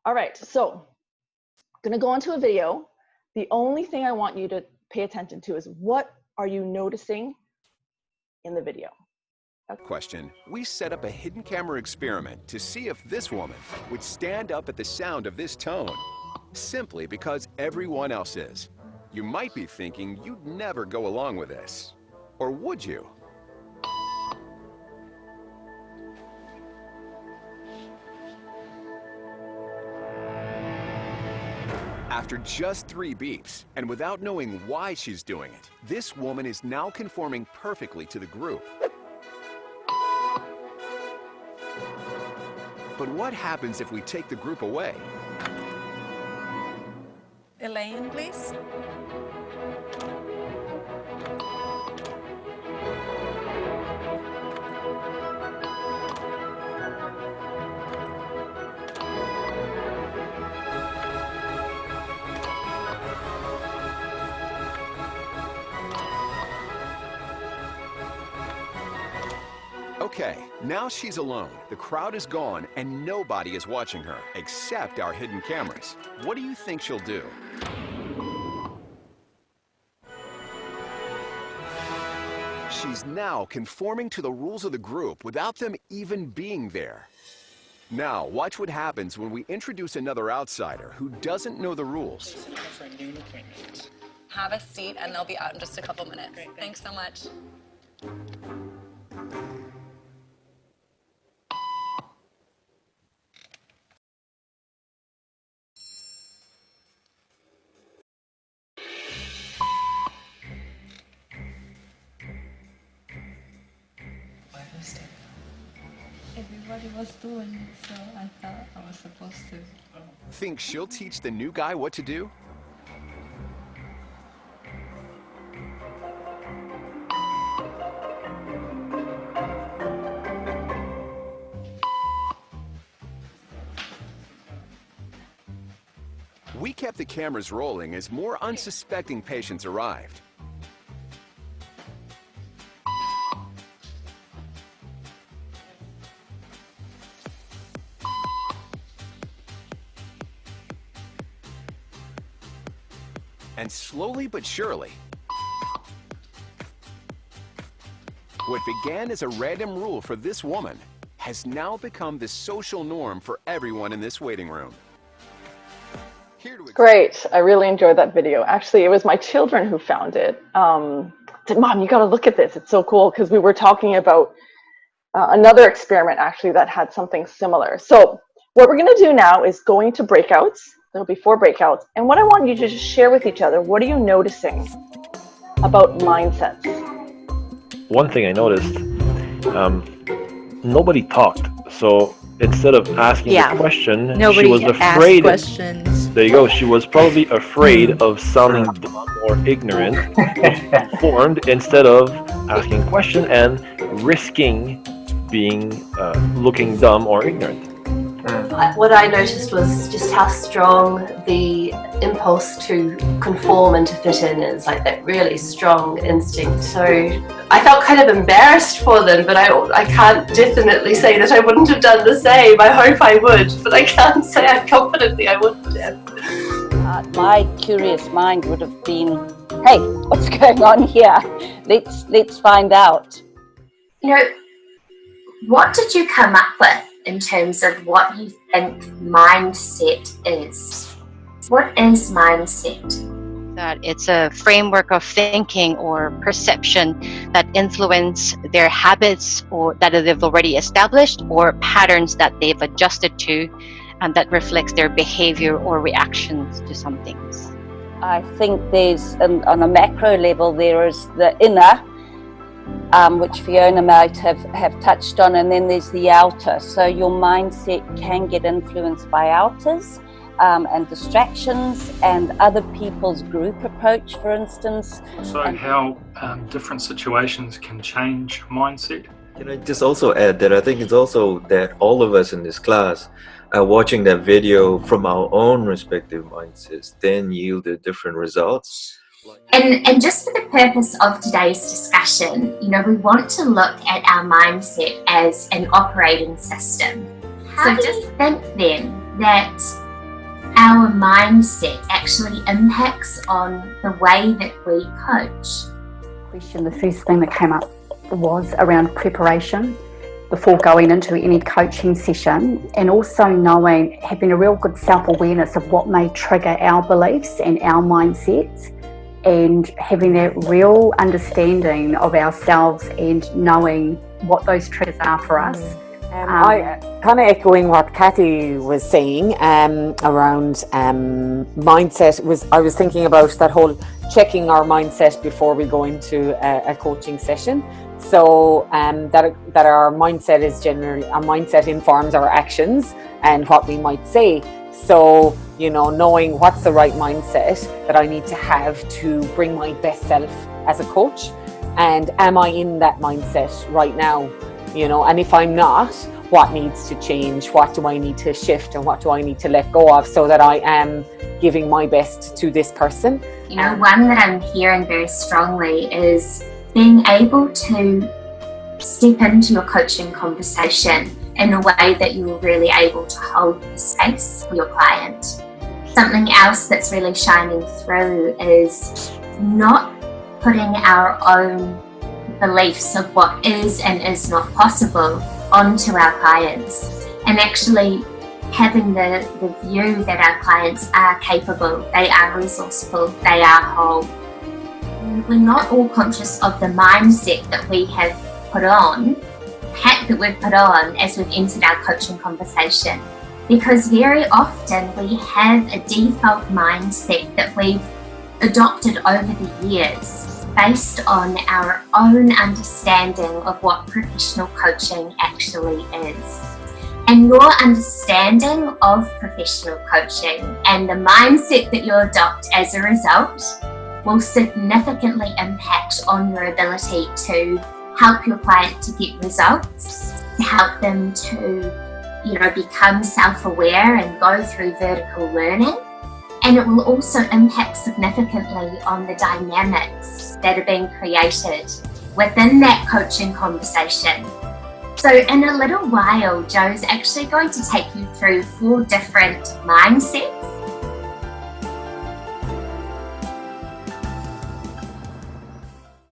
All right, so I'm gonna go into a video. The only thing I want you to pay attention to is what are you noticing in the video? Question. We set up a hidden camera experiment to see if this woman would stand up at the sound of this tone, simply because everyone else is. You might be thinking you'd never go along with this. Or would you? After just 3 beeps, and without knowing why she's doing it, this woman is now conforming perfectly to the group. But what happens if we take the group away? Elaine, please. Okay, now she's alone. The crowd is gone and nobody is watching her, except our hidden cameras. What do you think she'll do? She's now conforming to the rules of the group without them even being there. Now, watch what happens when we introduce another outsider who doesn't know the rules. Have a seat and they'll be out in just a couple minutes. Great, thanks so much. Everybody was doing it, so I thought I was supposed to. Think she'll teach the new guy what to do? We kept the cameras rolling as more unsuspecting patients arrived. And slowly but surely, what began as a random rule for this woman has now become the social norm for everyone in this waiting room. Great, I really enjoyed that video. Actually, it was my children who found it. Said, Mom, you gotta look at this, it's so cool, because we were talking about another experiment actually that had something similar. So what we're gonna do now is go into breakouts. There'll be 4 breakouts. And what I want you to just share with each other, what are you noticing about mindsets? One thing I noticed, nobody talked. So instead of asking the question, she was afraid. Questions. There you go. She was probably afraid of sounding dumb or ignorant, informed, instead of asking a question and risking being looking dumb or ignorant. What I noticed was just how strong the impulse to conform and to fit in is, like that really strong instinct. So I felt kind of embarrassed for them, but I can't definitely say that I wouldn't have done the same. I hope I would, but I can't say I confidently I wouldn't have. My curious mind would have been, hey, what's going on here? Let's find out. You know, what did you come up with in terms of what you think mindset is? What is mindset? That it's a framework of thinking or perception that influence their habits or that they've already established, or patterns that they've adjusted to, and that reflects their behavior or reactions to some things. I think there's, on a macro level, there is the inner, which Fiona might have touched on, and then there's the outer. So your mindset can get influenced by outers and distractions and other people's group approach, for instance. So how different situations can change mindset. Can I just also add that I think it's also that all of us in this class are watching that video from our own respective mindsets, then yielded different results. And just for the purpose of today's discussion, you know, we want to look at our mindset as an operating system. So just think then that our mindset actually impacts on the way that we coach. Question, the first thing that came up was around preparation before going into any coaching session, and also knowing, having a real good self-awareness of what may trigger our beliefs and our mindsets, and having that real understanding of ourselves and knowing what those triggers are for us. I kind of echoing what Kathy was saying around mindset. I was thinking about that whole checking our mindset before we go into a coaching session. So that our mindset is generally, our mindset informs our actions and what we might say. So, you know, knowing what's the right mindset that I need to have to bring my best self as a coach, and am I in that mindset right now? You know, and if I'm not, what needs to change? What do I need to shift, and what do I need to let go of so that I am giving my best to this person? You know, one that I'm hearing very strongly is being able to step into your coaching conversation in a way that you're really able to hold the space for your client. Something else that's really shining through is not putting our own beliefs of what is and is not possible onto our clients, and actually having the view that our clients are capable, they are resourceful, they are whole. We're not all conscious of the mindset that we have put on, hat that we've put on as we've entered our coaching conversation, because very often we have a default mindset that we've adopted over the years based on our own understanding of what professional coaching actually is. And your understanding of professional coaching and the mindset that you adopt as a result will significantly impact on your ability to help your client to get results, to help them to, you know, become self-aware and go through vertical learning. And it will also impact significantly on the dynamics that are being created within that coaching conversation. So in a little while, Joe's actually going to take you through 4 different mindsets